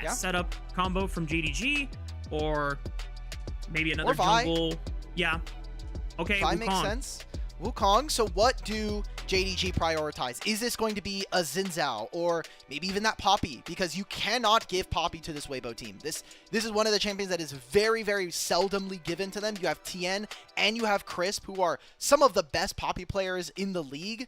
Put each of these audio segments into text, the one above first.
that setup combo from JDG, or maybe another Or Vi. jungle. Yeah. Okay, Vi Wukong. makes sense. Wukong, so what do JDG prioritize? Is this going to be a Xin Zhao or maybe even that Poppy? Because you cannot give Poppy to this Weibo team. This is one of the champions that is very, very seldomly given to them. You have Tian and you have Crisp, who are some of the best Poppy players in the league.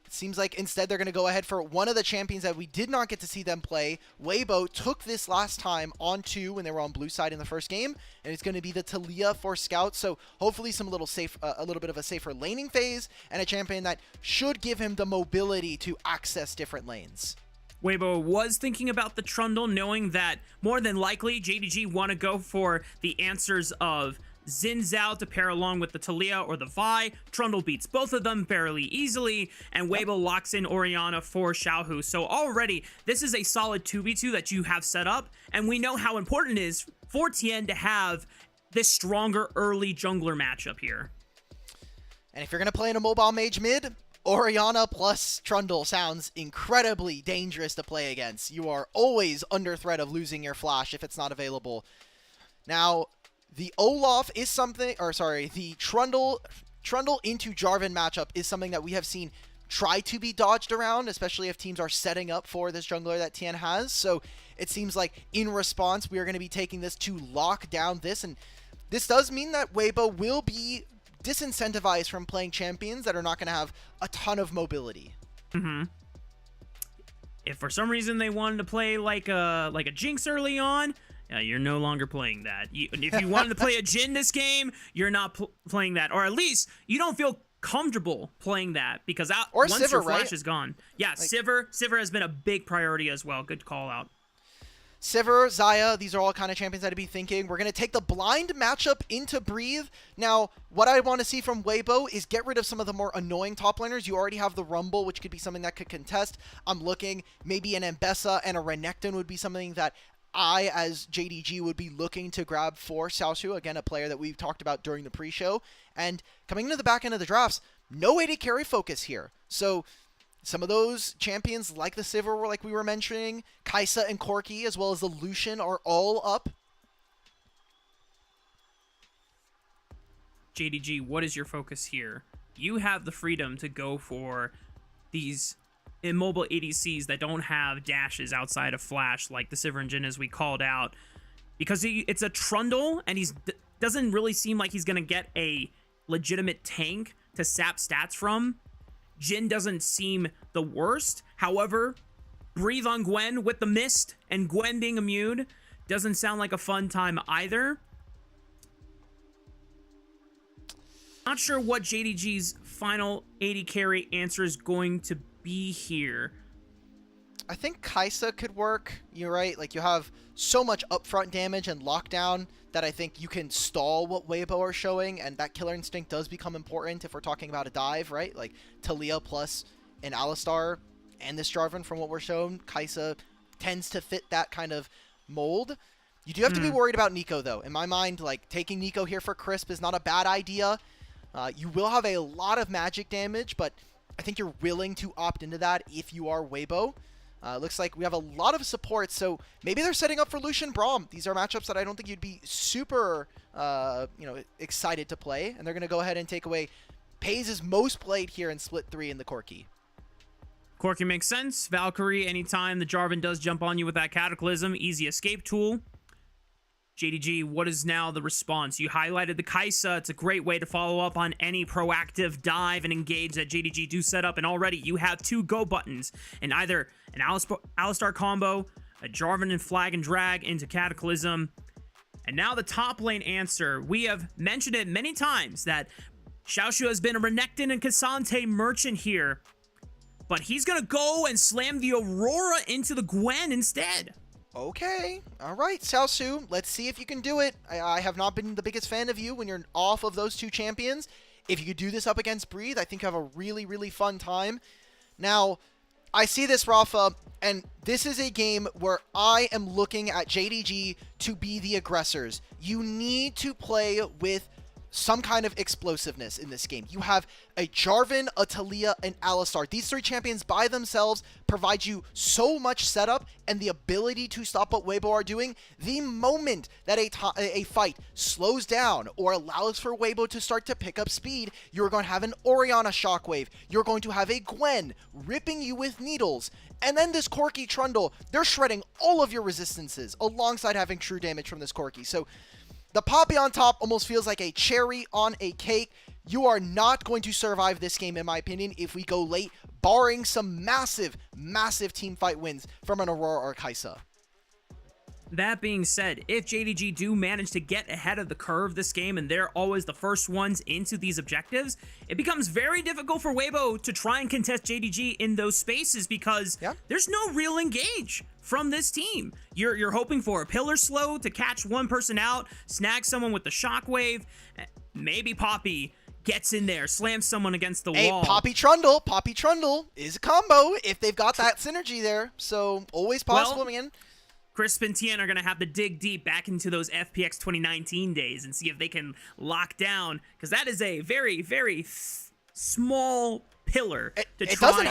Seems like instead they're going to go ahead for one of the champions that we did not get to see them play. Weibo took this last time on 2 when they were on blue side in the first game, and it's going to be the Talia for Scout. So hopefully some a little bit of a safer laning phase, and a champion that should give him the mobility to access different lanes. Weibo was thinking about the Trundle, knowing that more than likely JDG want to go for the answers of Xin Zhao to pair along with the Talia or the Vi. Trundle beats both of them fairly easily, and Weibo locks in Orianna for Xiaohu. So already, this is a solid 2v2 that you have set up, and we know how important it is for Tian to have this stronger early jungler matchup here. And if you're going to play in a mobile mage mid, Orianna plus Trundle sounds incredibly dangerous to play against. You are always under threat of losing your flash if it's not available. Now, the Olaf is something, or sorry, the Trundle into Jarvan matchup is something that we have seen try to be dodged around, especially if teams are setting up for this jungler that Tian has. So it seems like in response, we are going to be taking this to lock down this. And this does mean that Weibo will be disincentivized from playing champions that are not going to have a ton of mobility. If for some reason they wanted to play like a Jinx early on, you're no longer playing that. If you wanted to play a Jhin this game, you're not playing that. Or at least you don't feel comfortable playing that, because once Sivir, your flash right? is gone. Yeah, Sivir has been a big priority as well. Good call out. Sivir, Xayah, these are all kind of champions I'd be thinking. We're going to take the blind matchup into Breathe. Now, what I want to see from Weibo is get rid of some of the more annoying top laners. You already have the Rumble, which could be something that could contest. I'm looking, maybe an Ambessa and a Renekton would be something that I, as JDG, would be looking to grab for Xiaoxu. Again, a player that we've talked about during the pre-show. And coming into the back end of the drafts, no AD carry focus here. So some of those champions like the Sivir, like we were mentioning, Kai'Sa and Corki, as well as the Lucian, are all up. JDG, what is your focus here? You have the freedom to go for these immobile ADCs that don't have dashes outside of flash, like the Sivir and Jhin, as we called out, because it's a Trundle, and he doesn't really seem like he's going to get a legitimate tank to sap stats from. Jhin doesn't seem the worst. However, Breathe on Gwen with the mist and Gwen being immune doesn't sound like a fun time either. Not sure what JDG's final AD carry answer is going to be here. I think Kai'Sa could work. You're right. Like, you have so much upfront damage and lockdown that I think you can stall what Weibo are showing, and that killer instinct does become important if we're talking about a dive, right? Like Talia plus an Alistar and this Jarvan, from what we're shown, Kai'Sa tends to fit that kind of mold. You do have to be worried about Nico, though. In my mind, like, taking Nico here for Crisp is not a bad idea. You will have a lot of magic damage, but I think you're willing to opt into that if you are Weibo. Looks like we have a lot of support, so maybe they're setting up for Lucian Braum. These are matchups that I don't think you'd be super, excited to play, and they're going to go ahead and take away Peyz is most played here in Split 3 in the Corki. Corki makes sense. Valkyrie, anytime the Jarvan does jump on you with that Cataclysm, easy escape tool. JDG, what is now the response? You highlighted the Kai'Sa. It's a great way to follow up on any proactive dive and engage that JDG do set up, and already you have 2 go buttons in either an Alistar combo, a Jarvan and flag and drag into Cataclysm, and now the top lane answer. We have mentioned it many times that Xiaoxu has been a Renekton and Cassante merchant here, but he's gonna go and slam the Aurora into the Gwen instead. Okay, all right, Xiaoxu, let's see if you can do it. I have not been the biggest fan of you when you're off of those 2 champions. If you could do this up against Breathe, I think you have a really, really fun time. Now, I see this, Raafaa, and this is a game where I am looking at JDG to be the aggressors. You need to play with some kind of explosiveness in this game. You have a Jarvan, a Talia, and Alistar. These three champions by themselves provide you so much setup and the ability to stop what Weibo are doing. The moment that a fight slows down or allows for Weibo to start to pick up speed, you're going to have an Orianna Shockwave. You're going to have a Gwen ripping you with needles. And then this Corki Trundle, they're shredding all of your resistances alongside having true damage from this Corki. So the Poppy on top almost feels like a cherry on a cake. You are not going to survive this game, in my opinion, if we go late, barring some massive, massive team fight wins from an Aurora or Kai'Sa. That being said, if JDG do manage to get ahead of the curve this game and they're always the first ones into these objectives, it becomes very difficult for Weibo to try and contest JDG in those spaces because there's no real engage from this team. You're hoping for a pillar slow to catch one person out, snag someone with the shockwave, maybe Poppy gets in there, slams someone against the wall. Poppy Trundle is a combo if they've got that synergy there, so always possible, man. Crisp and Tian are going to have to dig deep back into those FPX 2019 days and see if they can lock down, because that is a very, very small pillar to try. It doesn't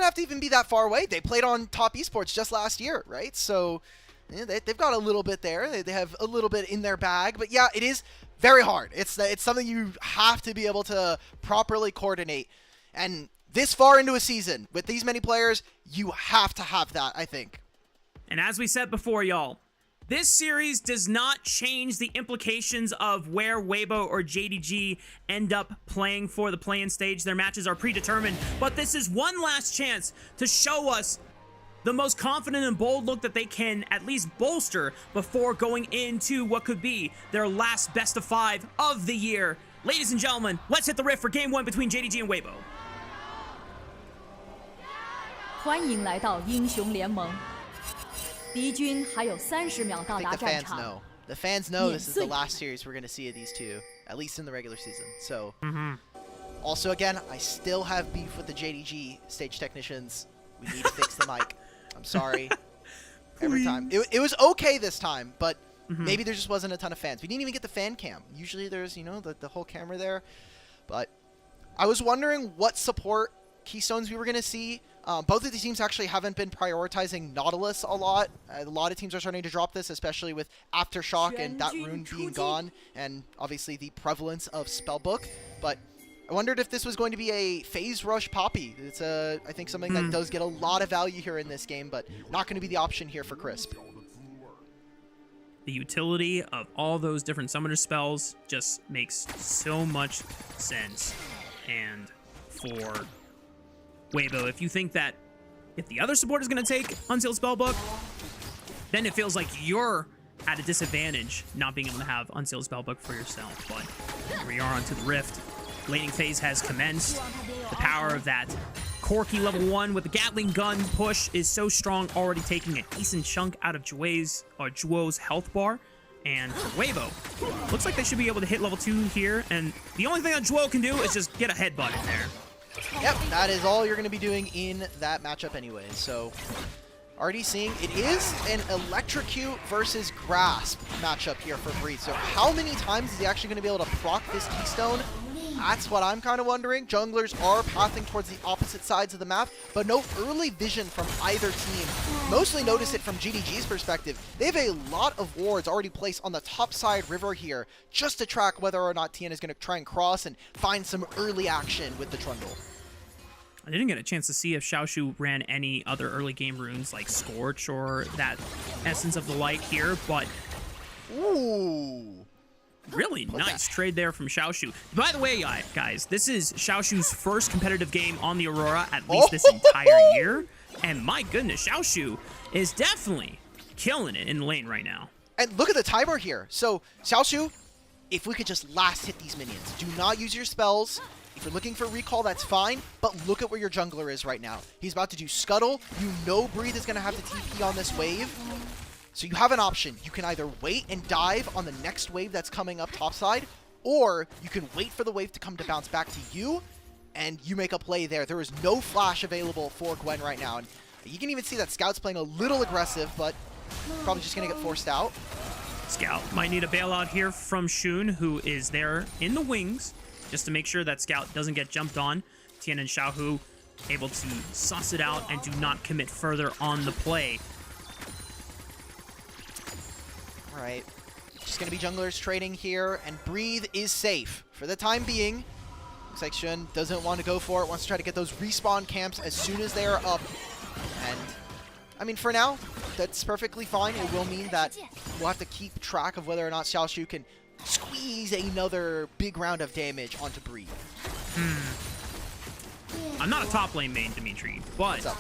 have to even be that far away. They played on Top Esports just last year, right? So yeah, they've got a little bit there. They have a little bit in their bag, but yeah, it is very hard. It's something you have to be able to properly coordinate. And this far into a season, with these many players, you have to have that, I think. And as we said before, y'all, this series does not change the implications of where Weibo or JDG end up playing for the play-in stage. Their matches are predetermined, but this is one last chance to show us the most confident and bold look that they can at least bolster before going into what could be their last best of 5 of the year. Ladies and gentlemen, let's hit the riff for Game 1 between JDG and Weibo. 欢迎来到英雄联盟。敌军还有30秒到达战场。 The fans know this is the last series we're going to see of these two, at least in the regular season. So, also again, I still have beef with the JDG stage technicians. We need to fix the mic. I'm sorry. Every time. It was okay this time, but maybe there just wasn't a ton of fans. We didn't even get the fan cam. Usually there's, you know, the whole camera there. But I was wondering what support keystones we were going to see. Both of these teams actually haven't been prioritizing Nautilus a lot. A lot of teams are starting to drop this, especially with Aftershock and that rune being gone, and obviously the prevalence of Spellbook. But I wondered if this was going to be a phase rush Poppy. It's I think something that does get a lot of value here in this game, but not going to be the option here for Crisp. The utility of all those different summoner spells just makes so much sense. And for Weibo, if you think that if the other support is going to take Unsealed Spellbook, then it feels like you're at a disadvantage not being able to have Unsealed Spellbook for yourself. But here we are onto the Rift. Laning phase has commenced. The power of that Corki level 1 with the Gatling gun push is so strong, already taking a decent chunk out of Juo's health bar. And for Weibo, looks like they should be able to hit level 2 here. And the only thing that Juo can do is just get a headbutt in there. Yep, that is all you're going to be doing in that matchup anyway. So, already seeing it is an Electrocute versus Grasp matchup here for Breeze. So how many times is he actually going to be able to proc this Keystone? That's what I'm kind of wondering. Junglers are pathing towards the opposite sides of the map, but no early vision from either team. Mostly notice it from JDG's perspective. They have a lot of wards already placed on the top side river here, just to track whether or not Tian is going to try and cross and find some early action with the Trundle. I didn't get a chance to see if Xiaoxu ran any other early game runes like Scorch or that Essence of the Light here, but ooh, really nice trade there from Xiaoxu. By the way, guys, this is Xiaoxu's first competitive game on the Aurora, at least this entire year. And my goodness, Xiaoxu is definitely killing it in the lane right now. And look at the timer here. So, Xiaoxu, if we could just last hit these minions. Do not use your spells. If you're looking for recall, that's fine, but look at where your jungler is right now. He's about to do Scuttle. You know Breathe is going to have the TP on this wave. So you have an option. You can either wait and dive on the next wave that's coming up topside, or you can wait for the wave to come to bounce back to you, and you make a play there. There is no flash available for Gwen right now. And you can even see that Scout's playing a little aggressive, but probably just going to get forced out. Scout might need a bailout here from Xun, who is there in the wings, just to make sure that Scout doesn't get jumped on. Tian and Xiaohu able to suss it out and do not commit further on the play. All right. Just going to be junglers trading here, and Breathe is safe for the time being. Looks like Xun doesn't want to go for it, wants to try to get those respawn camps as soon as they are up. And, I mean, for now, that's perfectly fine. It will mean that we'll have to keep track of whether or not Xiaoxu can squeeze another big round of damage onto Breathe. I'm not a top lane main, Dimitri, but What's up?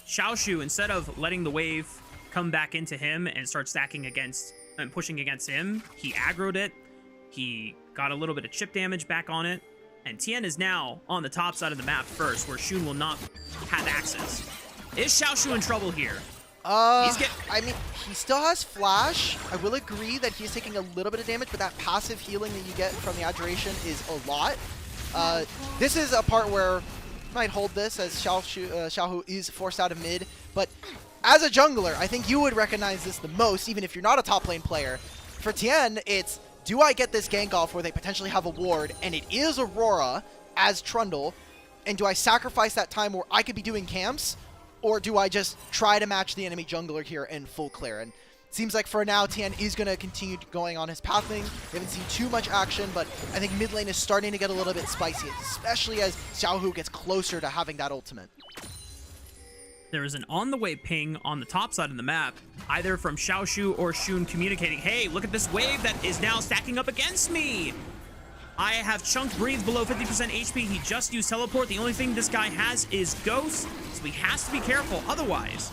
Xiaoxu, instead of letting the wave come back into him and start stacking against and pushing against him, he aggroed it. He got a little bit of chip damage back on it. And Tian is now on the top side of the map first, where Xun will not have access. Is Xiaoxu in trouble here? I mean, he still has Flash. I will agree that he's taking a little bit of damage, but that passive healing that you get from the Adoration is a lot. This is a part where I might hold this as Xiaohu is forced out of mid, but as a jungler, I think you would recognize this the most, even if you're not a top lane player. For Tian, it's, do I get this gank off where they potentially have a ward, and it is Aurora as Trundle, and do I sacrifice that time where I could be doing camps, or do I just try to match the enemy jungler here in full clear? And it seems like for now, Tian is going to continue going on his pathing. We haven't seen too much action, but I think mid lane is starting to get a little bit spicy, especially as Xiaohu gets closer to having that ultimate. There is an on-the-way ping on the top side of the map, either from Xiaoxu or Xun communicating, hey, look at this wave that is now stacking up against me. I have chunked Breathe below 50% HP. He just used teleport. The only thing this guy has is Ghost, so he has to be careful. Otherwise,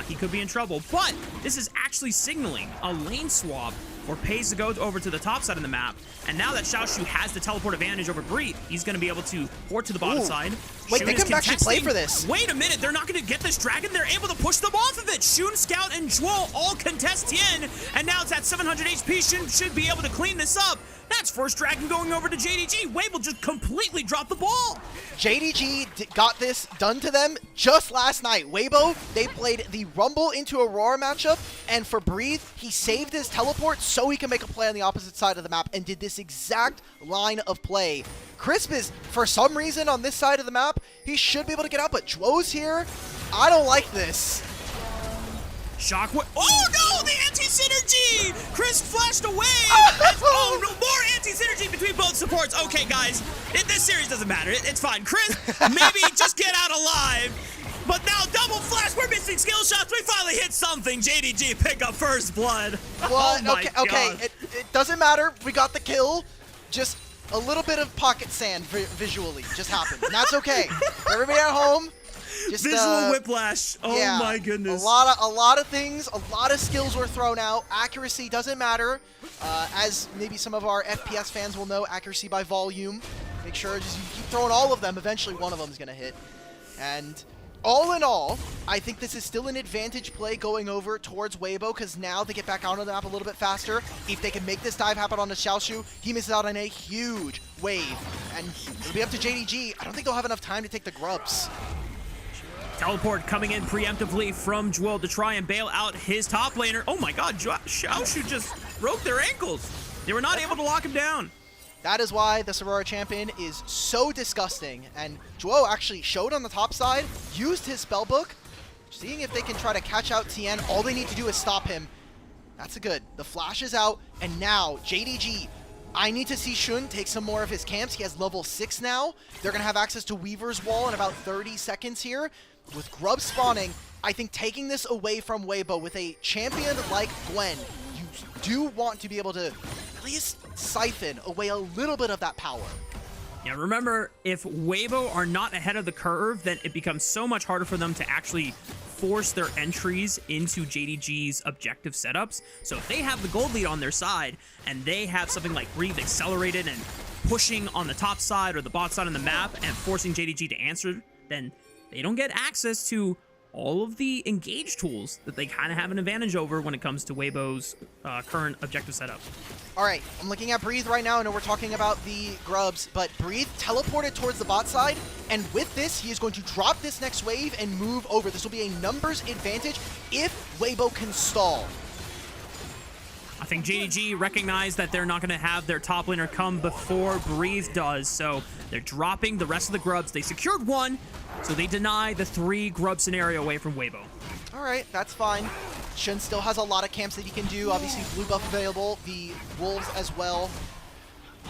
he could be in trouble. But this is actually signaling a lane swap for Peyz to go over to the top side of the map. And now that Xiaoxu has the teleport advantage over Breathe, he's going to be able to port to the bottom side. Wait, Xun they is can actually play contesting. for this. Wait a minute, they're not going to get this dragon. They're able to push them off of it. Xun, Scout, and Zhuo all contest Tian. And now it's at 700 HP. Xun should be able to clean this up. That's first dragon going over to JDG. Weibo just completely dropped the ball. JDG got this done to them just last night. Weibo, they played the Rumble into Aurora matchup, and for Breathe, he saved his teleport so he can make a play on the opposite side of the map and did this exact line of play. Crisp is, for some reason, on this side of the map. He should be able to get out, but Zhuo's here. I don't like this. Shockwave. Oh no, the anti-synergy! Chris flashed away! Oh no, more anti-synergy between both supports. Okay, guys, this series doesn't matter. It's fine. Chris, maybe just get out alive. But now double flash, we're missing skill shots. We finally hit something. JDG pick up first blood. Well, oh my okay, God. it doesn't matter. We got the kill. Just a little bit of pocket sand visually just happened. And that's okay. Everybody at home, just Visual whiplash. Oh yeah, my goodness. A lot of things, a lot of skills were thrown out. Accuracy doesn't matter. As maybe some of our FPS fans will know, accuracy by volume. Make sure just you keep throwing all of them. Eventually one of them is going to hit. And all in all, I think this is still an advantage play going over towards Weibo, because now they get back out on the map a little bit faster. If they can make this dive happen on the Xiaoxu, he misses out on a huge wave. And it'll be up to JDG. I don't think they'll have enough time to take the grubs. Teleport coming in preemptively from Zhuo to try and bail out his top laner. Oh my God, Xiaoxu just broke their ankles. They were not able to lock him down. That is why this Aurora champion is so disgusting. And Zhuo actually showed on the top side, used his spellbook, seeing if they can try to catch out Tian. All they need to do is stop him. That's good. The flash is out, and now JDG. I need to see Xun take some more of his camps. He has level 6 now. They're going to have access to Weaver's Wall in about 30 seconds here. With Grub spawning, I think taking this away from Weibo with a champion like Gwen, you do want to be able to at least siphon away a little bit of that power. Yeah, remember, if Weibo are not ahead of the curve, then it becomes so much harder for them to actually force their entries into JDG's objective setups. So if they have the gold lead on their side, and they have something like Breathe accelerated and pushing on the top side or the bot side on the map and forcing JDG to answer, then they don't get access to all of the engage tools that they kind of have an advantage over when it comes to Weibo's current objective setup. All right, I'm looking at Breathe right now. I know we're talking about the grubs, but Breathe teleported towards the bot side, and with this, he is going to drop this next wave and move over. This will be a numbers advantage if Weibo can stall. I think JDG recognized that they're not going to have their top laner come before Breathe does, so they're dropping the rest of the grubs. They secured one, so they deny the 3 grub scenario away from Weibo. All right, that's fine. Shun still has a lot of camps that he can do. Obviously, blue buff available, the wolves as well.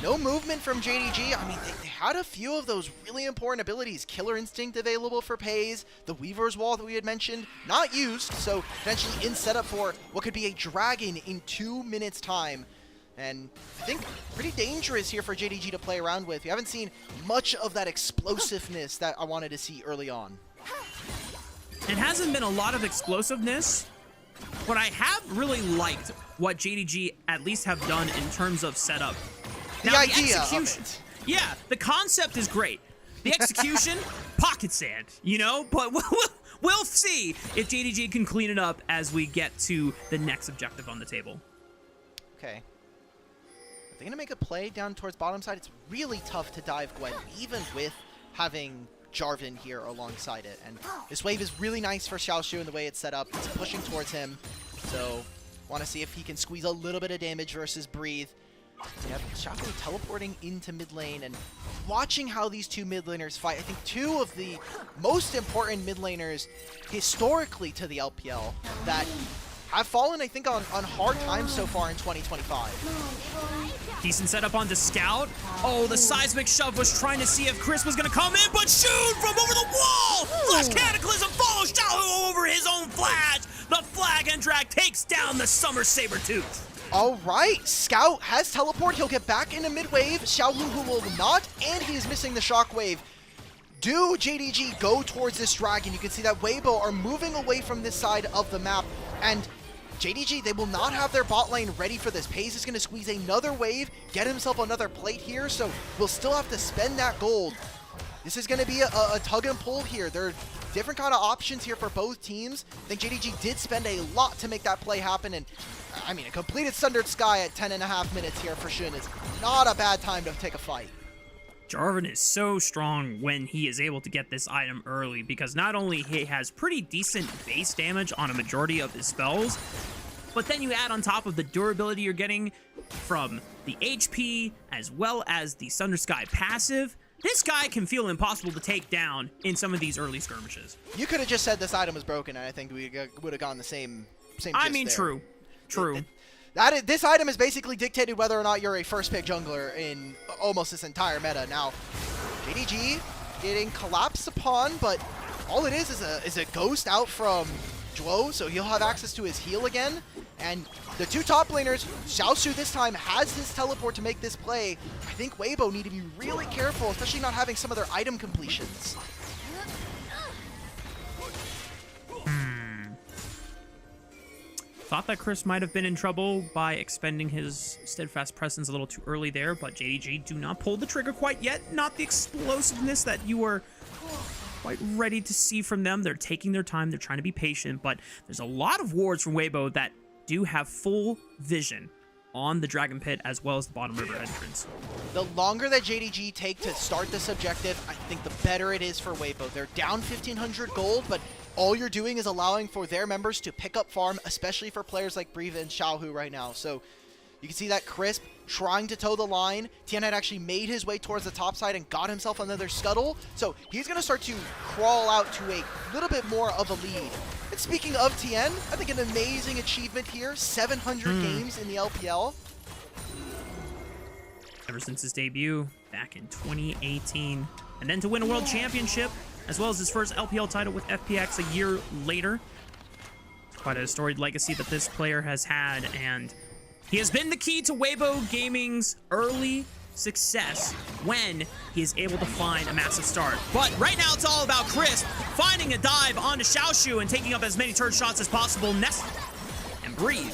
No movement from JDG. I mean, they had a few of those really important abilities. Killer Instinct available for Peyz. The Weaver's Wall that we had mentioned, not used. So potentially in setup for what could be a dragon in 2 minutes time. And I think pretty dangerous here for JDG to play around with. We haven't seen much of that explosiveness that I wanted to see early on. It hasn't been a lot of explosiveness, but I have really liked what JDG at least have done in terms of setup. The idea of it. Yeah, the concept is great. The execution, pocket sand, you know? But we'll see if JDG can clean it up as we get to the next objective on the table. Okay. Are they going to make a play down towards bottom side? It's really tough to dive Gwen, even with having Jarvan here alongside it. And this wave is really nice for Xiaoxu in the way it's set up. It's pushing towards him. So, want to see if he can squeeze a little bit of damage versus Breathe. We have Xiaohu teleporting into mid lane and watching how these 2 mid laners fight. I think 2 of the most important mid laners historically to the LPL that have fallen, I think, on hard times so far in 2025. Decent setup onto Scout. Oh, the seismic shove was trying to see if Chris was going to come in, but shoot from over the wall! Flash Cataclysm follows Xiaohu over his own flash. The flag and drag takes down the Summer Sabertooth. All right, Scout has teleport. He'll get back into mid-wave. Xiaohu will not, and he's missing the shockwave. Do JDG go towards this dragon? You can see that Weibo are moving away from this side of the map, and JDG, they will not have their bot lane ready for this. Peyz is going to squeeze another wave, get himself another plate here, so we'll still have to spend that gold. This is going to be a tug and pull here. There are different kind of options here for both teams. I think JDG did spend a lot to make that play happen, and I mean, a completed Sundered Sky at 10.5 minutes here for Shun is not a bad time to take a fight. Jarvan is so strong when he is able to get this item early, because not only he has pretty decent base damage on a majority of his spells, but then you add on top of the durability you're getting from the HP as well as the Sundered Sky passive. This guy can feel impossible to take down in some of these early skirmishes. You could have just said this item was broken, and I think we would have gone the same I mean, there. True. This item is basically dictated whether or not you're a first pick jungler in almost this entire meta. Now, JDG getting collapsed upon, but all it is a ghost out from Zhuo, so he'll have access to his heal again. And the 2 top laners, Xiaoxu this time has his teleport to make this play. I think Weibo need to be really careful, especially not having some of their item completions. Thought that Chris might have been in trouble by expending his steadfast presence a little too early there, but JDG do not pull the trigger quite yet. Not the explosiveness that you were quite ready to see from them. They're taking their time. They're trying to be patient, but there's a lot of wards from Weibo that do have full vision on the Dragon Pit as well as the bottom river entrance. The longer that JDG take to start this objective, I think the better it is for Weibo. They're down 1,500 gold, but all you're doing is allowing for their members to pick up farm, especially for players like Breathe and Xiaohu right now. So you can see that Crisp trying to toe the line. Tian had actually made his way towards the top side and got himself another scuttle. So he's going to start to crawl out to a little bit more of a lead. And speaking of Tian, I think an amazing achievement here. 700 games in the LPL. Ever since his debut back in 2018. And then to win a world championship, as well as his first LPL title with FPX a year later. It's quite a storied legacy that this player has had, and he has been the key to Weibo Gaming's early success when he is able to find a massive start. But right now it's all about Crisp finding a dive onto Xiaoxu and taking up as many turret shots as possible. Nest and Breathe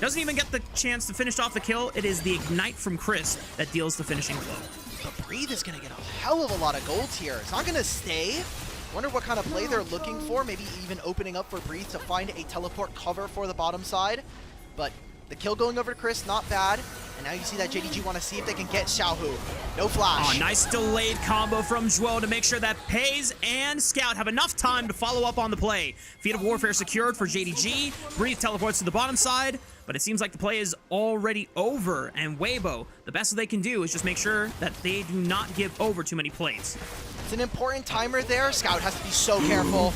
doesn't even get the chance to finish off the kill. It is the Ignite from Crisp that deals the finishing blow. But Breathe is going to get a hell of a lot of golds here. It's not going to stay. Wonder what kind of play they're looking for. Maybe even opening up for Breathe to find a teleport cover for the bottom side. But the kill going over to Chris, not bad. And now you see that JDG want to see if they can get Xiaohu. No flash. Oh, nice delayed combo from Zhuo to make sure that Peyz and Scout have enough time to follow up on the play. Feat of Warfare secured for JDG. Breathe teleports to the bottom side, but it seems like the play is already over. And Weibo, the best that they can do is just make sure that they do not give over too many plates. It's an important timer there. Scout has to be so careful.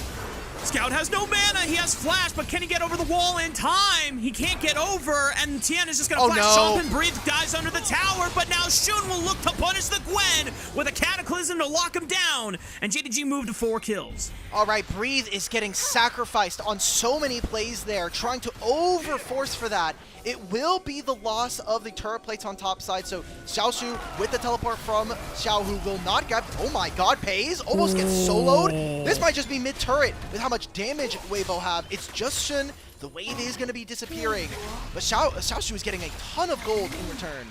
Scout has no mana. He has flash, but can he get over the wall in time? He can't get over, and Tian is just going to flash up and breathe, dives under the tower, but now Shun will look to punish the Gwen with a Cataclysm to lock him down, and JDG moved to 4 kills. All right, Breathe is getting sacrificed on so many plays there, trying to overforce for that. It will be the loss of the turret plates on top side, so Xiaoxu with the teleport from Xiaohu will not grab. Oh my god, Peyz almost gets soloed. This might just be mid-turret with how much damage Weibo have. It's just Shun. The wave is going to be disappearing, but Xiaoxu is getting a ton of gold in return.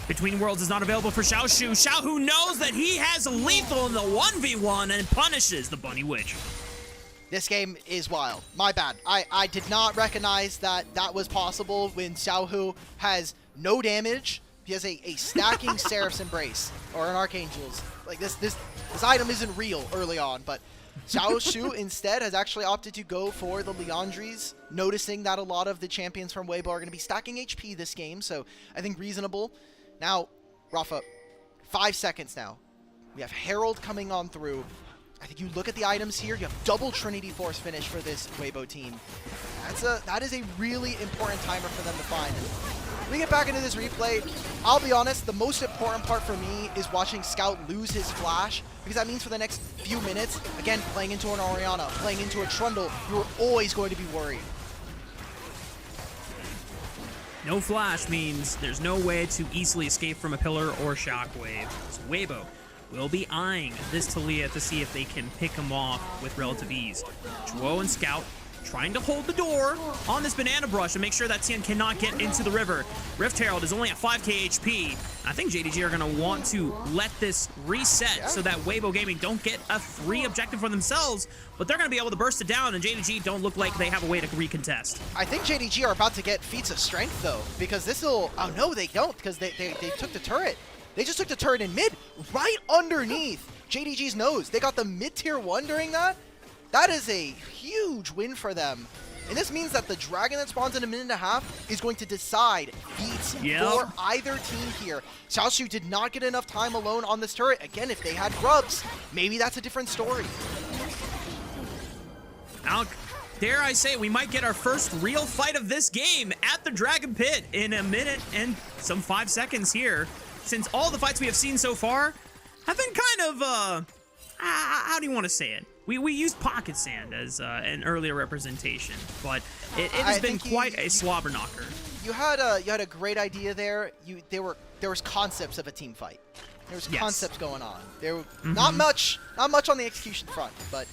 Between Worlds is not available for Xiaoxu. Xiaohu knows that he has a lethal in the 1v1 and punishes the Bunny Witch. This game is wild. My bad. I did not recognize that that was possible when Xiaohu has no damage. He has a stacking Seraph's Embrace or an Archangel's. Like this item isn't real early on, but Xiaoxu instead has actually opted to go for the Liandry's, noticing that a lot of the champions from Weibo are going to be stacking HP this game, so I think reasonable. Now, Raafaa, 5 seconds now. We have Herald coming on through. I think you look at the items here, you have double Trinity Force finish for this Weibo team. That is a really important timer for them to find. When we get back into this replay, I'll be honest, the most important part for me is watching Scout lose his flash, because that means for the next few minutes, again, playing into an Orianna, playing into a Trundle, you're always going to be worried. No flash means there's no way to easily escape from a pillar or shockwave. So Weibo will be eyeing this Taliyah to see if they can pick him off with relative ease. Zhuo and Scout trying to hold the door on this banana brush and make sure that Tian cannot get into the river. Rift Herald is only at 5k HP. I think JDG are going to want to let this reset so that Weibo Gaming don't get a free objective for themselves, but they're going to be able to burst it down, and JDG don't look like they have a way to recontest. I think JDG are about to get feats of strength, though, because this will... Oh, no, they don't, because they took the turret. They just took the turret in mid, right underneath JDG's nose. They got the mid-tier 1 during that. That is a huge win for them. And this means that the dragon that spawns in a minute and a half is going to decide feats for either team here. Xiaoxu did not get enough time alone on this turret. Again, if they had grubs, maybe that's a different story. Alk, dare I say, we might get our first real fight of this game at the Dragon Pit in a minute and some 5 seconds here, since all the fights we have seen so far have been kind of, how do you want to say it? We used Pocket Sand as an earlier representation, but it has been quite a slobber knocker. You had a great idea there. There was concepts of a team fight. There was concepts going on. There not much on the execution front, but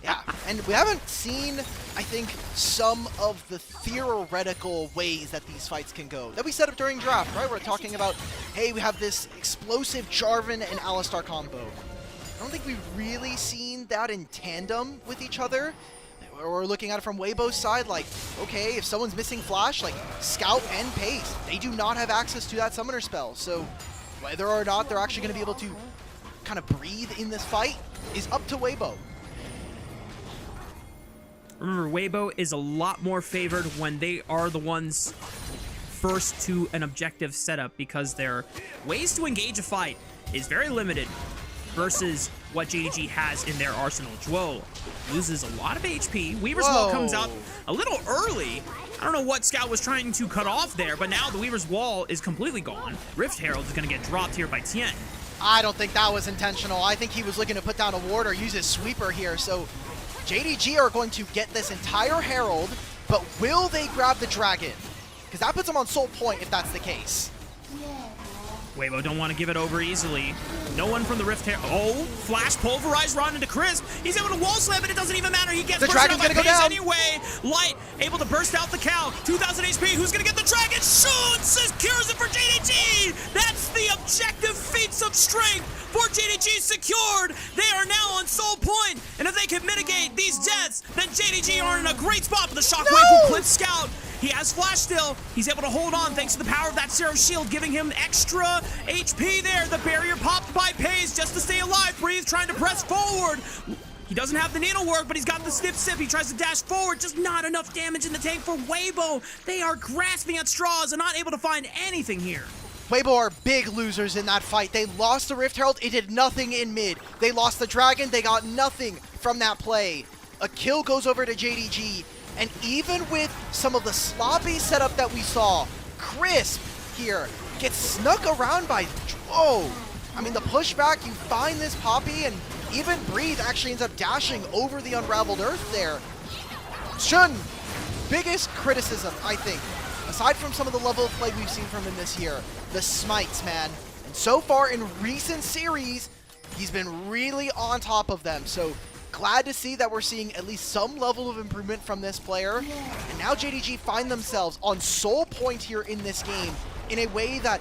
yeah. And we haven't seen, I think, some of the theoretical ways that these fights can go that we set up during draft, right? We're talking about, hey, we have this explosive Jarvan and Alistar combo. I don't think we've really seen that in tandem with each other. We're looking at it from Weibo's side, like, okay, if someone's missing flash, like Scout and Peyz, they do not have access to that summoner spell. So whether or not they're actually going to be able to kind of breathe in this fight is up to Weibo. Remember, Weibo is a lot more favored when they are the ones first to an objective setup, because their ways to engage a fight is very limited versus what JDG has in their arsenal. Zhuo loses a lot of HP. Weaver's Wall comes out a little early. I don't know what Scout was trying to cut off there, but now the Weaver's Wall is completely gone. Rift Herald is going to get dropped here by Tian. I don't think that was intentional. I think he was looking to put down a ward or use his sweeper here. So JDG are going to get this entire Herald, but will they grab the dragon? Because that puts them on soul point if that's the case. Weibo don't want to give it over easily. No one from the Rift Herald. Oh, flash pulverized Ron into Chris. He's able to wall slam, but it doesn't even matter. He gets the dragon's gonna go down anyway. Light able to burst out the cow. 2,000 HP. Who's gonna get the dragon? Shun secures it for JDG. That's the objective feats of strength for JDG secured. They are now on soul point, and if they can mitigate these deaths, then JDG are in a great spot. But the shockwave will clip Scout. He has flash still. He's able to hold on thanks to the power of that Zero Shield, giving him extra HP there. The barrier popped by Peyz just to stay alive. Breathe trying to press forward. He doesn't have the needlework, but he's got the stiff sip. He tries to dash forward, just not enough damage in the tank for Weibo. They are grasping at straws and not able to find anything here. Weibo are big losers in that fight. They lost the Rift Herald, it did nothing in mid. They lost the Dragon, they got nothing from that play. A kill goes over to JDG, and even with some of the sloppy setup that we saw, Crisp here gets snuck around by Whoa. I mean, the pushback, you find this Poppy, and even Breathe actually ends up dashing over the Unraveled Earth there. Shun, biggest criticism, I think, aside from some of the level of play we've seen from him this year, the smites, man. And so far in recent series, he's been really on top of them. So glad to see that we're seeing at least some level of improvement from this player. And now JDG find themselves on sole point here in this game in a way that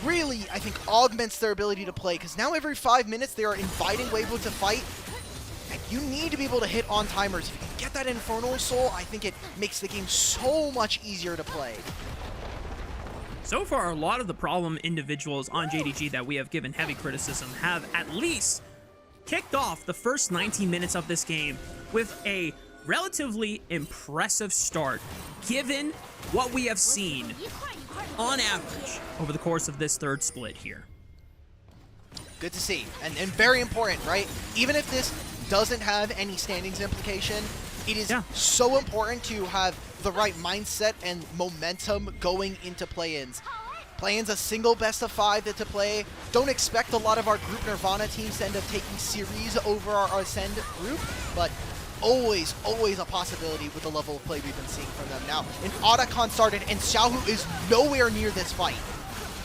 really, I think, augments their ability to play, because now every 5 minutes they are inviting Weibo to fight, and you need to be able to hit on timers. If you can get that Infernal Soul, I think it makes the game so much easier to play. So far, a lot of the problem individuals on JDG that we have given heavy criticism have at least kicked off the first 19 minutes of this game with a relatively impressive start, given what we have seen on average over the course of this third split here. Good to see, and very important, right? Even if this doesn't have any standings implication, it is so important to have the right mindset and momentum going into play-ins. Play-ins a single best of 5 to play. Don't expect a lot of our group Nirvana teams to end up taking series over our Ascend group, but always a possibility with the level of play we've been seeing from them. Now, an Otacon started, and Xiaohu is nowhere near this fight.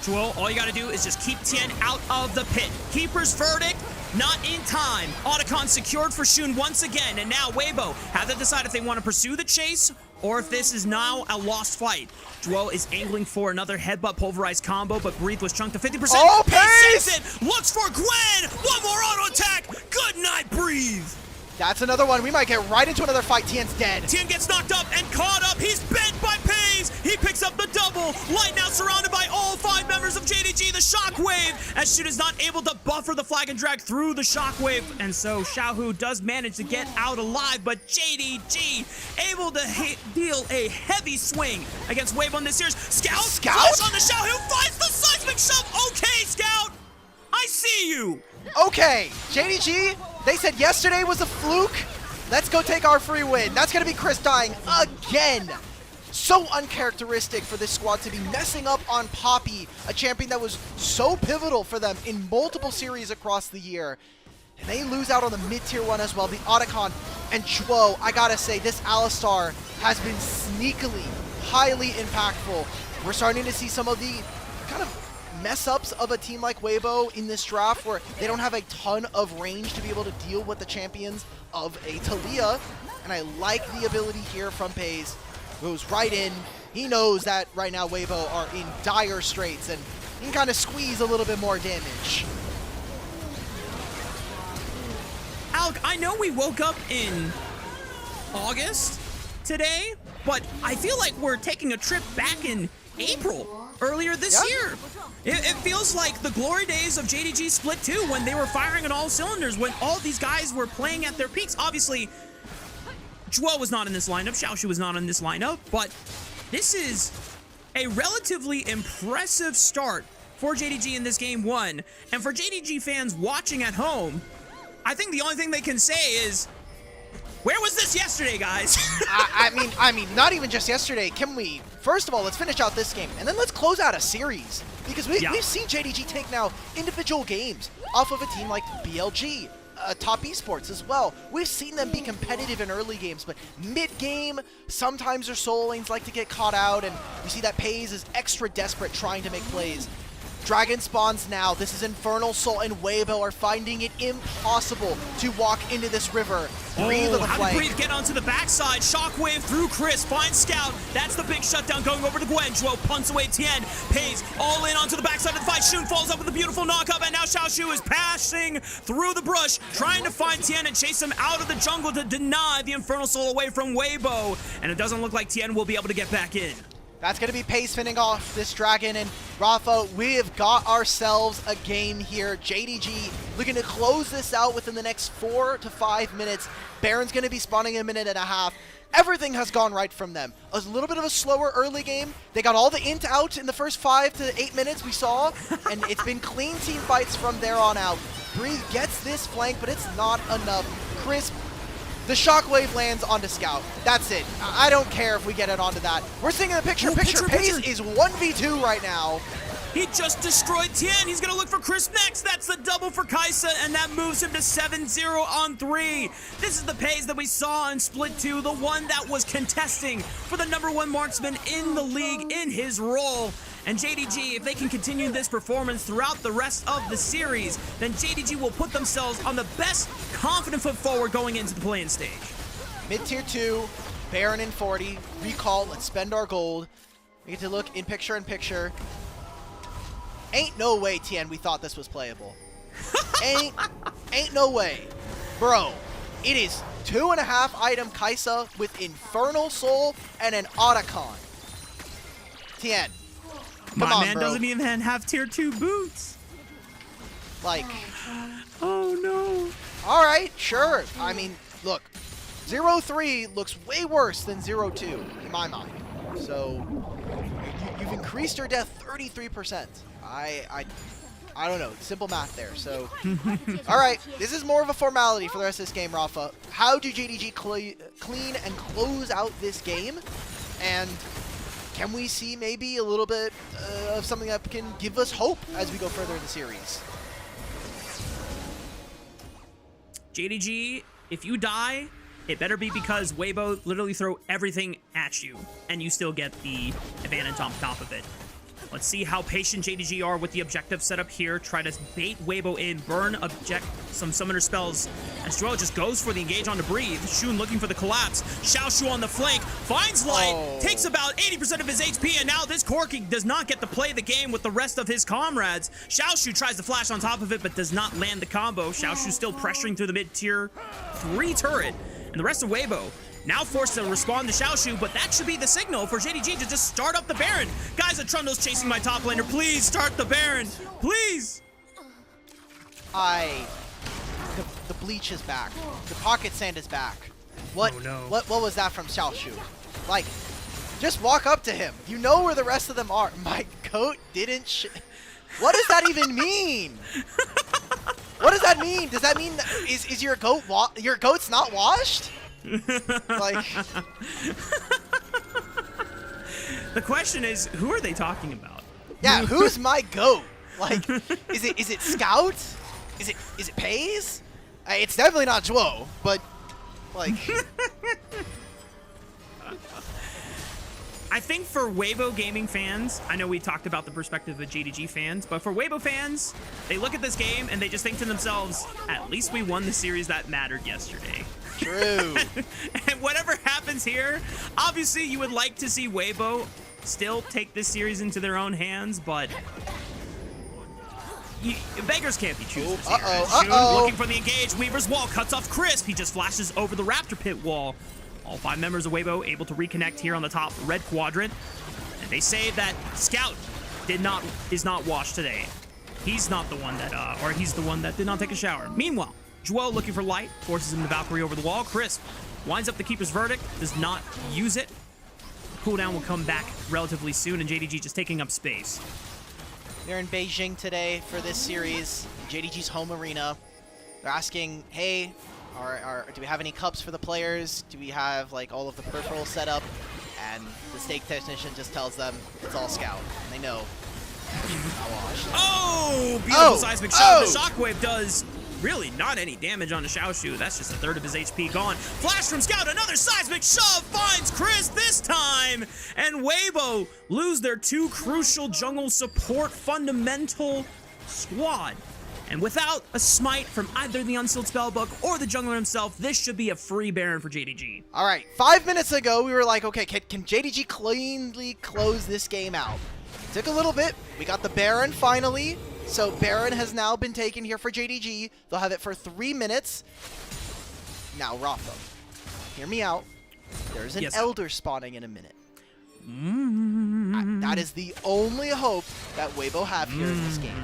Joel, all you gotta do is just keep Tian out of the pit. Keeper's verdict, not in time. Otacon secured for Shun once again, and now Weibo have to decide if they want to pursue the chase or if this is now a lost fight. Joel is angling for another headbutt pulverized combo, but Breathe was chunked to 50%. Oh, Peyz! Looks for Gwen! One more auto attack! Good night, Breathe! That's another one. We might get right into another fight. Tian's dead. Tian gets knocked up and caught up. He's bent by Peyz. He picks up the double. Light now surrounded by all 5 members of JDG. The Shockwave, as Shun is not able to buffer the flag and drag through the Shockwave. And so Xiaohu does manage to get out alive, but JDG able to deal a heavy swing against Weibo in this series. Scout? Flash on the Xiaohu, finds the seismic shove. Okay, Scout. I see you. Okay, JDG, they said yesterday was a fluke. Let's go take our free win. That's going to be Chris dying again. So uncharacteristic for this squad to be messing up on Poppy, a champion that was so pivotal for them in multiple series across the year. And they lose out on the mid-tier one as well, the Otacon. And Chuo, I gotta say, this Alistar has been sneakily, highly impactful. We're starting to see some of the kind of mess-ups of a team like Weibo in this draft where they don't have a ton of range to be able to deal with the champions of a Talia. And I like the ability here from Peyz. Goes right in. He knows that right now Weibo are in dire straits and he can kind of squeeze a little bit more damage. Alk, I know we woke up in August today, but I feel like we're taking a trip back in April, earlier this year. It feels like the glory days of JDG Split 2 when they were firing on all cylinders, when all these guys were playing at their peaks. Obviously, Joel was not in this lineup, Xiaoxu was not in this lineup, but this is a relatively impressive start for JDG in this game 1. And for JDG fans watching at home, I think the only thing they can say is, where was this yesterday, guys? I mean, not even just yesterday. Can we, first of all, let's finish out this game, and then let's close out a series. Because we've seen JDG take now individual games off of a team like BLG, Top Esports as well. We've seen them be competitive in early games, but mid-game, sometimes their solo lanes like to get caught out, and you see that Peyz is extra desperate trying to make plays. Dragon spawns now. This is Infernal Soul and Weibo are finding it impossible to walk into this river. Breathe on the how flank. did Breathe get onto the backside? Shockwave through Chris, finds Scout. That's the big shutdown going over to Gwen. Zhuo punts away Tian. Peyz all in onto the backside of the fight. Shun falls up with a beautiful knock-up, and now Xiaoxu is passing through the brush, trying to find Tian and chase him out of the jungle to deny the Infernal Soul away from Weibo. And it doesn't look like Tian will be able to get back in. That's going to be Peyz finishing off this dragon, and Raafaa, we have got ourselves a game here. JDG looking to close this out within the next 4 to 5 minutes. Baron's going to be spawning in a minute and a half. Everything has gone right from them. A little bit of a slower early game. They got all the int out in the first 5 to 8 minutes we saw, and it's been clean team fights from there on out. Breathe gets this flank, but it's not enough. Crisp. The Shockwave lands onto Scout. That's it. I don't care if we get it onto that. We're seeing in the picture. Peyz is 1v2 right now. He just destroyed Tian. He's going to look for Chris next. That's the double for Kaisa, and that moves him to 7-0 on 3. This is the Peyz that we saw in Split 2, the one that was contesting for the #1 marksman in the league in his role. And JDG, if they can continue this performance throughout the rest of the series, then JDG will put themselves on the best confident foot forward going into the play-in stage. Mid-tier 2, Baron in 40. Recall, let's spend our gold. We get to look in picture-in-picture. Ain't no way, Tian, we thought this was playable. ain't no way. Bro, it is 2.5 item Kaisa with Infernal Soul and an Otacon. Tian. Come My on, man bro. doesn't even have tier 2 boots. Like, oh no. all right, sure. I mean, look, 0-3 looks way worse than 0-2 in my mind. So, you've increased your death 33%. I don't know. Simple math there. So, all right, this is more of a formality for the rest of this game, Raafaa. How do JDG clean and close out this game? And can we see maybe a little bit of something that can give us hope as we go further in the series? JDG, if you die, it better be because Weibo literally throw everything at you, and you still get the advantage on top of it. Let's see how patient JDG are with the objective setup here. Try to bait Weibo in, burn some summoner spells. As Joel just goes for the engage on to Breathe. Shun looking for the collapse. Xiaoxu on the flank, finds Light, takes about 80% of his HP, and now this Corky does not get to play the game with the rest of his comrades. Xiaoxu tries to flash on top of it, but does not land the combo. Xiaoxu still pressuring through the mid-tier 3 turret. And the rest of Weibo now forced to respond to Xiaoxu, but that should be the signal for JDG to just start up the Baron. Guys, Atrundle's chasing my top laner. Please start the Baron. Please. The bleach is back. The pocket sand is back. What? Oh, no. What was that from Xiaoxu? Like, just walk up to him. You know where the rest of them are. My goat didn't. What does that even mean? What does that mean? Does that mean that is your goat your goat's not washed? Like, the question is, who are they talking about? yeah, who's my goat? Like, is it Scout? Is it Peyz? It's definitely not Zhuo, but like, I think for Weibo Gaming fans, I know we talked about the perspective of JDG fans, but for Weibo fans, they look at this game and they just think to themselves, at least we won the series that mattered yesterday. true. And whatever happens here, obviously you would like to see Weibo still take this series into their own hands, but beggars can't be choosers here. Shun looking for the engage. Weaver's wall cuts off Crisp. He just flashes over the Raptor Pit wall. All 5 members of Weibo able to reconnect here on the top red quadrant. And they say that Scout is not washed today. He's not the one that, or he's the one that did not take a shower. Meanwhile, Joel looking for Light, forces him to Valkyrie over the wall. Crisp winds up the Keeper's Verdict, does not use it. Cooldown will come back relatively soon, and JDG just taking up space. They're in Beijing today for this series, JDG's home arena. They're asking, hey, do we have any cups for the players? Do we have like all of the peripherals set up? And the stake technician just tells them it's all Scout. And they know. Oh, beautiful seismic shot. The Shockwave does really not any damage on the Xiaoxu. That's just a third of his HP gone. Flash from Scout, another seismic shove finds Chris this time. And Weibo lose their 2 crucial jungle support fundamental squad. And without a smite from either the Unsealed Spellbook or the jungler himself, this should be a free Baron for JDG. All right, 5 minutes ago, we were like, okay, can JDG cleanly close this game out? Took a little bit. We got the Baron finally. So Baron has now been taken here for JDG. They'll have it for 3 minutes. Now, Raafaa, hear me out. There's an Elder spawning in a minute. That is the only hope that Weibo have here in this game.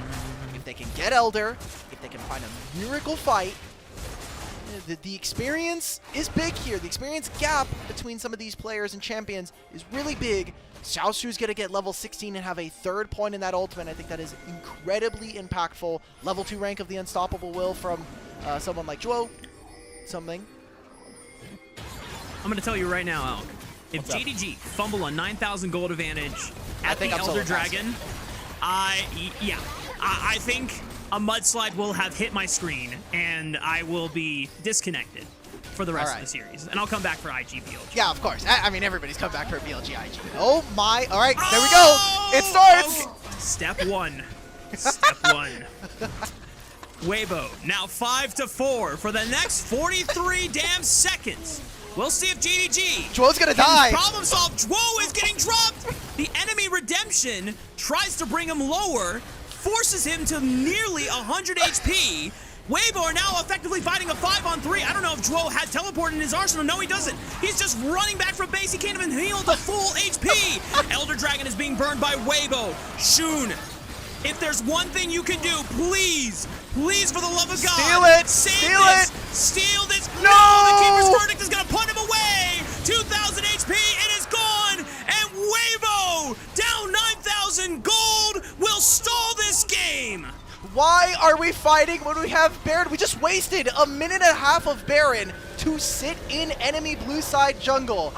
If they can get Elder, if they can find a miracle fight, the experience is big here. The experience gap between some of these players and champions is really big. Xiaoxu's going to get level 16 and have a 3rd point in that ultimate. I think that is incredibly impactful. Level 2 rank of the Unstoppable Will from someone like Zhuo. Something. I'm going to tell you right now, Alk. If JDG fumble a 9,000 gold advantage at the Elder Dragon, I think a mudslide will have hit my screen, and I will be disconnected for the rest of the series. And I'll come back for IG BLG. Yeah, of course. I mean, everybody's come back for BLG IG. Oh my. All right, there we go. It starts. Okay. Step 1. Step 1. Weibo, now 5-4 for the next 43 damn seconds. We'll see if JDG Zhuo's gonna die. Problem solved. Zhuo is getting dropped. The enemy redemption tries to bring him lower, forces him to nearly 100 HP. Weibo are now effectively fighting a 5-on-3. I don't know if Zhuo had teleport in his arsenal. No, he doesn't. He's just running back from base. He can't even heal the full HP. Elder Dragon is being burned by Weibo. Shun, if there's one thing you can do, please, please, for the love of God, steal it. Save steal this. it. Steal this. No! The Keeper's Verdict is going to put him away. 2,000 HP. It is gone. And Weibo, down 9,000 gold, will stall this game. Why are we fighting when we have Baron? We just wasted a minute and a half of Baron to sit in enemy blue side jungle.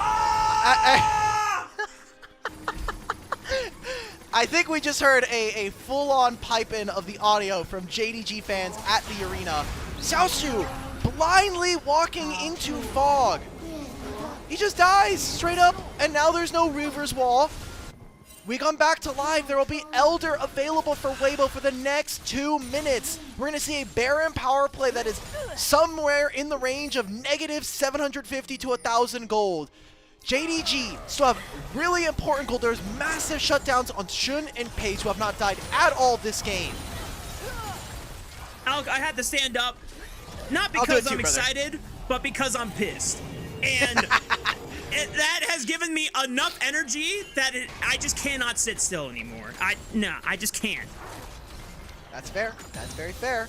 I think we just heard a full-on pipe-in of the audio from JDG fans at the arena. Xiaoxu blindly walking into fog. He just dies straight up, and now there's no Reaver's Wall. We come back to live. There will be Elder available for Weibo for the next 2 minutes. We're going to see a Baron power play that is somewhere in the range of negative 750 to 1,000 gold. JDG still have really important gold. There's massive shutdowns on Shun and Peyz, who have not died at all this game. Alk, I had to stand up, not because I'm excited, but because I'm pissed. And that has given me enough energy that I just cannot sit still anymore. I just can't. That's fair. That's very fair.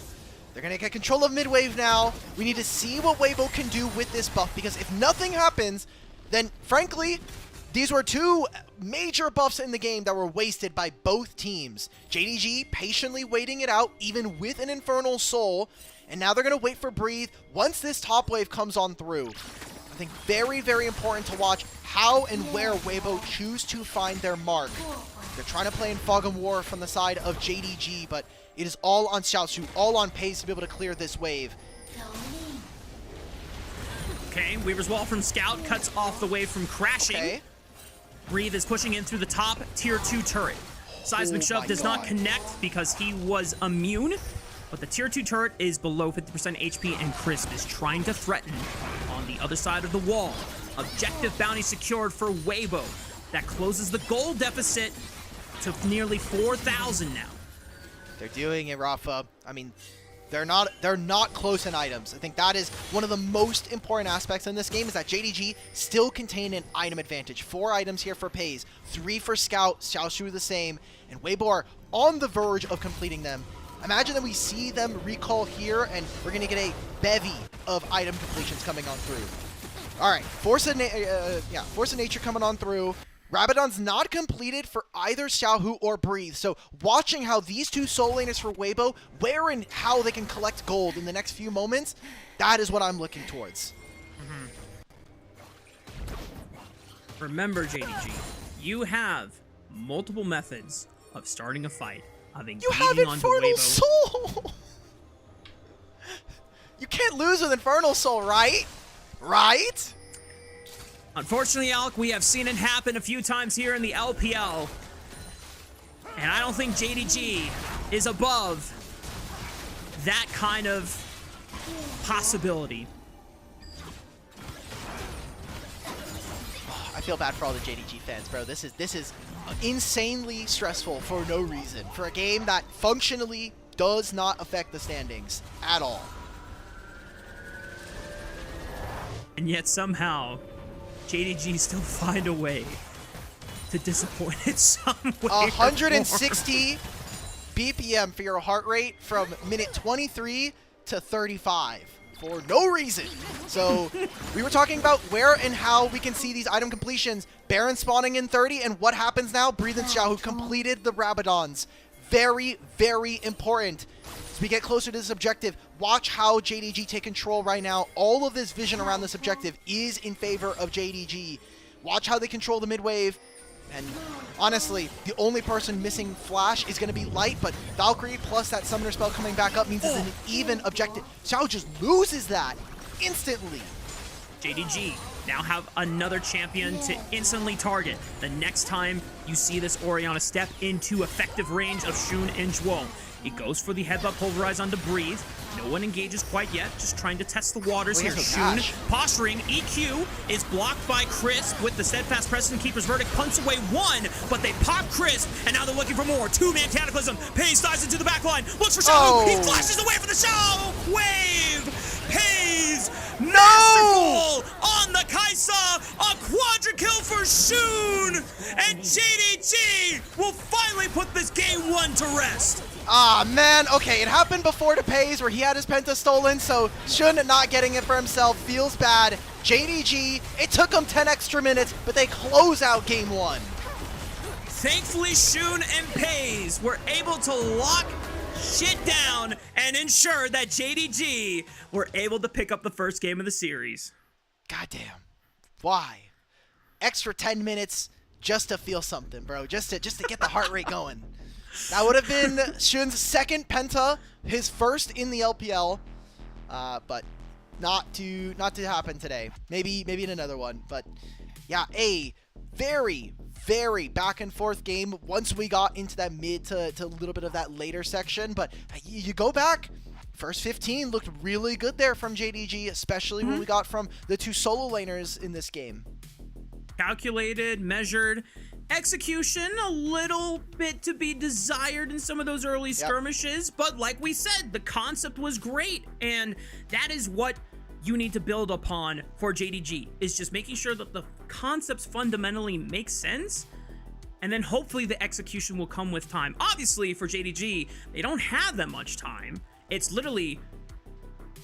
They're going to get control of mid-wave now. We need to see what Weibo can do with this buff, because if nothing happens, then frankly, these were 2 major buffs in the game that were wasted by both teams. JDG patiently waiting it out, even with an Infernal Soul, and now they're going to wait for Breathe once this top wave comes on through. I think very, very important to watch how and where Weibo choose to find their mark. They're trying to play in Fog and War from the side of JDG, but it is all on Xiaoxu, all on Peyz to be able to clear this wave. Okay, Weaver's Wall from Scout cuts off the wave from crashing. Okay. Breathe is pushing in through the top tier 2 turret. Seismic Shove does not connect because he was immune, but the tier 2 turret is below 50% HP, and Crisp is trying to threaten on the other side of the wall. Objective bounty secured for Weibo. That closes the gold deficit to nearly 4,000 now. They're doing it, Raafaa. I mean, they're not close in items. I think that is one of the most important aspects in this game, is that JDG still contain an item advantage. 4 items here for Peyz, 3 for Scout, Xiaoxu the same, and Weibo are on the verge of completing them. Imagine that we see them recall here, and we're going to get a bevy of item completions coming on through. All right, Force of Nature coming on through. Rabadon's not completed for either Xiaohu or Breathe, so watching how these 2 soul laners for Weibo, where and how they can collect gold in the next few moments, that is what I'm looking towards. Remember, JDG, you have multiple methods of starting a fight, of engaging onto Weibo. Soul! You can't lose with Infernal Soul, right? Right? Unfortunately, Alk, we have seen it happen a few times here in the LPL. And I don't think JDG is above that kind of possibility. I feel bad for all the JDG fans, bro. This is insanely stressful for no reason. For a game that functionally does not affect the standings at all. And yet somehow, JDG still find a way to disappoint in some way. 160 BPM for your heart rate from minute 23 to 35 for no reason. So we were talking about where and how we can see these item completions. Baron spawning in 30, and what happens now? Breathe and Xiaohu completed the Rabadons. Very, very important. As we get closer to this objective, watch how JDG take control right now. All of this vision around this objective is in favor of JDG. Watch how they control the mid wave. And honestly, the only person missing Flash is going to be Light, but Valkyrie plus that Summoner spell coming back up means it's an even objective. Xiao just loses that instantly. JDG now have another champion to instantly target the next time you see this Orianna step into effective range of Xun and Zhuo. It goes for the headbutt pulverize onto Breathe. No one engages quite yet, just trying to test the waters here. Xun posturing, EQ is blocked by Crisp with the steadfast President Keeper's verdict. Punts away one, but they pop Crisp, and now they're looking for more. Two-man Cataclysm. Peyz dives into the backline, looks for Xiaohu. He flashes away for the Xiaohu wave. Peyz, masterful on the Kaisa. A quadra kill for Xun, and JDG will finally put this game 1 to rest. Ah, man. Okay, it happened before to Peyz where he had his Penta stolen, so Xun not getting it for himself feels bad. JDG, it took them 10 extra minutes, but they close out game 1. Thankfully, Xun and Peyz were able to lock shit down and ensure that JDG were able to pick up the first game of the series. Goddamn. Why? Extra 10 minutes just to feel something, bro. Just to get the heart rate going. That would have been Xun's second Penta, his first in the LPL, but not to happen today. Maybe in another one. But yeah, a very, very back and forth game once we got into that mid to a little bit of that later section. But you go back, first 15 looked really good there from JDG, especially when we got from the two solo laners in this game. Calculated, measured. Execution, a little bit to be desired in some of those early skirmishes, but like we said, the concept was great, and that is what you need to build upon for JDG, is just making sure that the concepts fundamentally make sense, and then hopefully the execution will come with time. Obviously, for JDG, they don't have that much time. It's literally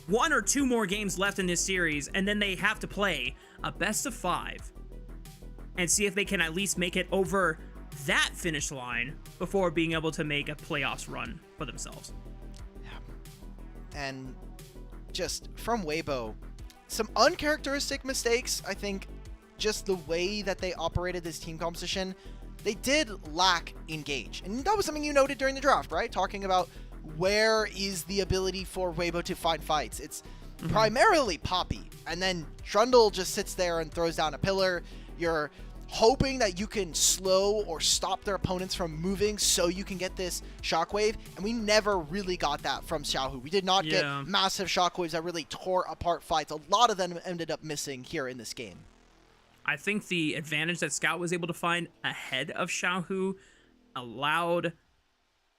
1 or 2 more games left in this series, and then they have to play a best of 5 and see if they can at least make it over that finish line before being able to make a playoffs run for themselves. Yeah. And just from Weibo, some uncharacteristic mistakes. I think just the way that they operated this team composition, they did lack engage. And that was something you noted during the draft, right? Talking about where is the ability for Weibo to find fights. It's primarily Poppy. And then Trundle just sits there and throws down a pillar. You're hoping that you can slow or stop their opponents from moving so you can get this shockwave, and we never really got that from Xiaohu. We did not get massive shockwaves that really tore apart fights. A lot of them ended up missing here in this game. I think the advantage that Scout was able to find ahead of Xiaohu allowed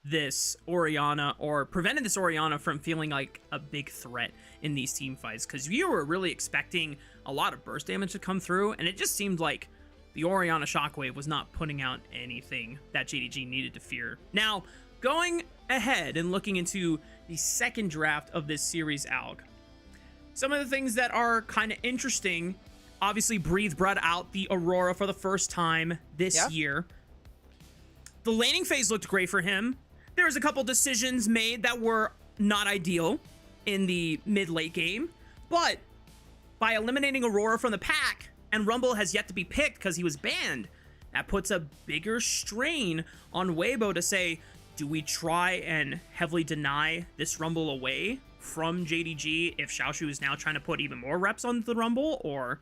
this Orianna, or prevented this Orianna from feeling like a big threat in these team fights, because you were really expecting a lot of burst damage to come through, and it just seemed like the Orianna Shockwave was not putting out anything that JDG needed to fear. Now, going ahead and looking into the second draft of this series, Alk, some of the things that are kind of interesting, obviously Breathe brought out the Aurora for the first time this year. The laning phase looked great for him. There was a couple decisions made that were not ideal in the mid-late game, but by eliminating Aurora from the pack, and Rumble has yet to be picked because he was banned, that puts a bigger strain on Weibo to say, do we try and heavily deny this Rumble away from JDG if Xiaoxu is now trying to put even more reps on the Rumble, or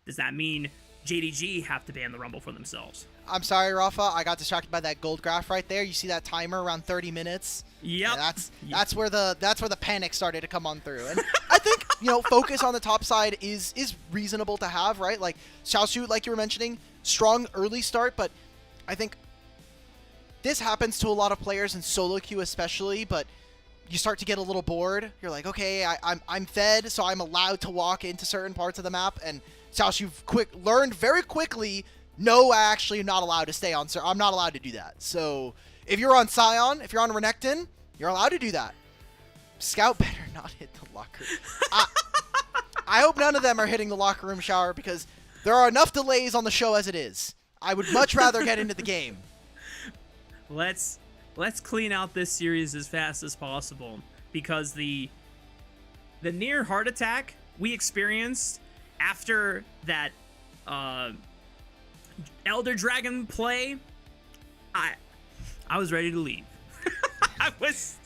does that mean JDG have to ban the Rumble for themselves? I'm sorry, Raafaa. I got distracted by that gold graph right there. You see that timer around 30 minutes? Yep. Yeah, that's where the panic started to come on through. And I think, you know, focus on the top side is reasonable to have, right? Like Xiaoxu, like you were mentioning, strong early start, but I think this happens to a lot of players in solo queue especially, but you start to get a little bored. You're like, okay, I'm fed, so I'm allowed to walk into certain parts of the map, and Xiaoxu learned very quickly, no, I actually am not allowed to stay on, sir. I'm not allowed to do that. So if you're on Sion, if you're on Renekton, you're allowed to do that. Scout better not hit the locker room. I hope none of them are hitting the locker room shower, because there are enough delays on the show as it is. I would much rather get into the game. Let's clean out this series as fast as possible, because the near heart attack we experienced after that Elder Dragon play, I was ready to leave. I was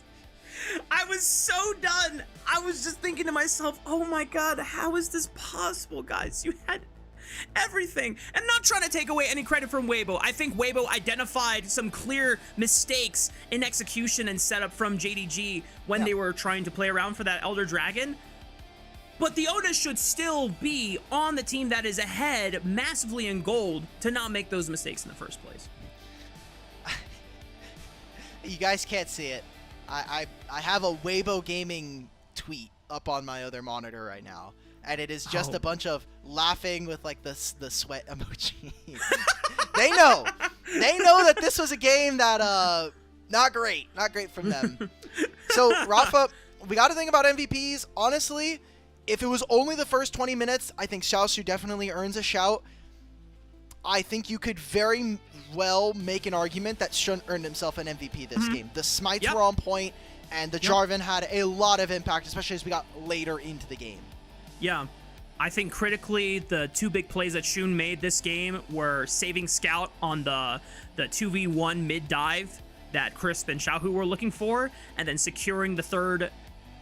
so done. I was just thinking to myself, oh my god, how is this possible, guys? You had everything. And not trying to take away any credit from Weibo. I think Weibo identified some clear mistakes in execution and setup from JDG when they were trying to play around for that Elder Dragon. But the onus should still be on the team that is ahead massively in gold to not make those mistakes in the first place. You guys can't see it. I have a Weibo Gaming tweet up on my other monitor right now, and it is just a bunch of laughing with like the sweat emoji. They know that this was a game that not great from them. So Raafaa, we got to think about MVPs. Honestly, if it was only the first 20 minutes, I think Xiaoxu definitely earns a shout. I think you could very well make an argument that Shun earned himself an MVP this game. The smites were on point, and the Jarvan had a lot of impact, especially as we got later into the game. Yeah, I think critically, the two big plays that Shun made this game were saving Scout on the 2v1 mid dive that Crisp and Xiaohu were looking for, and then securing the third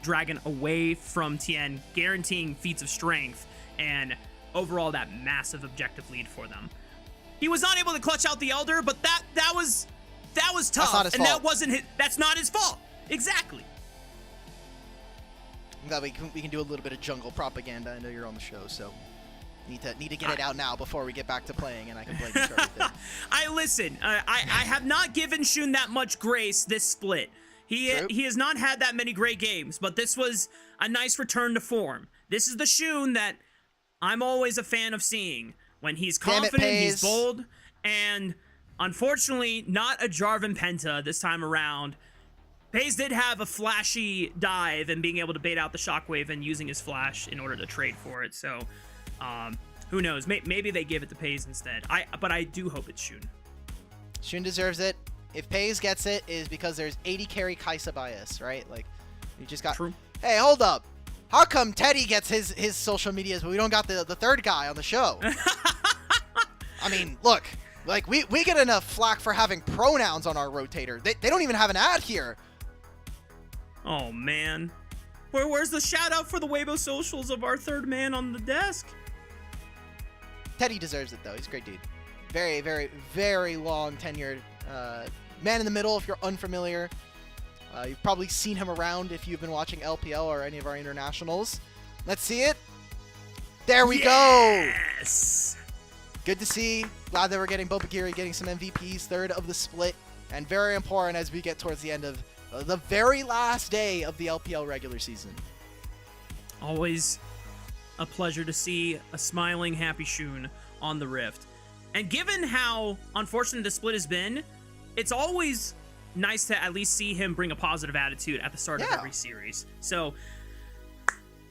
Dragon away from Tian, guaranteeing feats of strength, and overall that massive objective lead for them. He was not able to clutch out the Elder, but that was tough. That's not his fault. That's not his fault. Exactly. I'm glad we can do a little bit of jungle propaganda. I know you're on the show, so need to get it out now before we get back to playing, and I can blame you for everything. I have not given Shun that much grace this split. He has not had that many great games, but this was a nice return to form. This is the Shun that I'm always a fan of seeing. When he's confident, he's bold, and unfortunately, not a Jarvan Penta this time around. Peyz did have a flashy dive and being able to bait out the shockwave and using his flash in order to trade for it. So, who knows? Maybe they give it to Peyz instead. But I do hope it's Shun. Shun deserves it. If Peyz gets it, is because there's 80 carry Kai'Sa bias, right? Like, you just got... True. Hey, hold up. How come Teddy gets his social medias, but we don't got the third guy on the show? I mean, look, like we get enough flack for having pronouns on our rotator. They don't even have an ad here. Oh man, where's the shout out for the Weibo socials of our third man on the desk? Teddy deserves it though. He's a great dude. Very, very, very long tenured man in the middle. If you're unfamiliar. You've probably seen him around if you've been watching LPL or any of our internationals. Let's see it. There we go. Yes. Good to see. Glad that we're getting Bobagiri getting some MVPs, third of the split, and very important as we get towards the end of the very last day of the LPL regular season. Always a pleasure to see a smiling, happy Shun on the Rift. And given how unfortunate the split has been, it's always nice to at least see him bring a positive attitude at the start of every series. So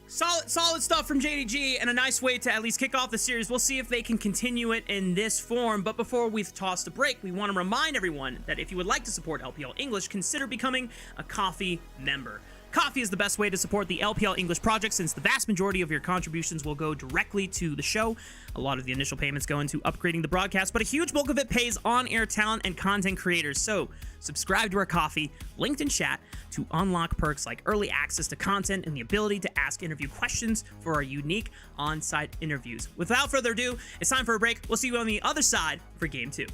solid stuff from JDG, and a nice way to at least kick off the series. We'll see if they can continue it in this form. But before we toss the break, we want to remind everyone that if you would like to support LPL English, consider becoming a Coffee member. Coffee is the best way to support the LPL English project since the vast majority of your contributions will go directly to the show. A lot of the initial payments go into upgrading the broadcast, but a huge bulk of it pays on-air talent and content creators. So subscribe to our Coffee, linked in chat, to unlock perks like early access to content and the ability to ask interview questions for our unique on-site interviews. Without further ado, it's time for a break. We'll see you on the other side for Game 2.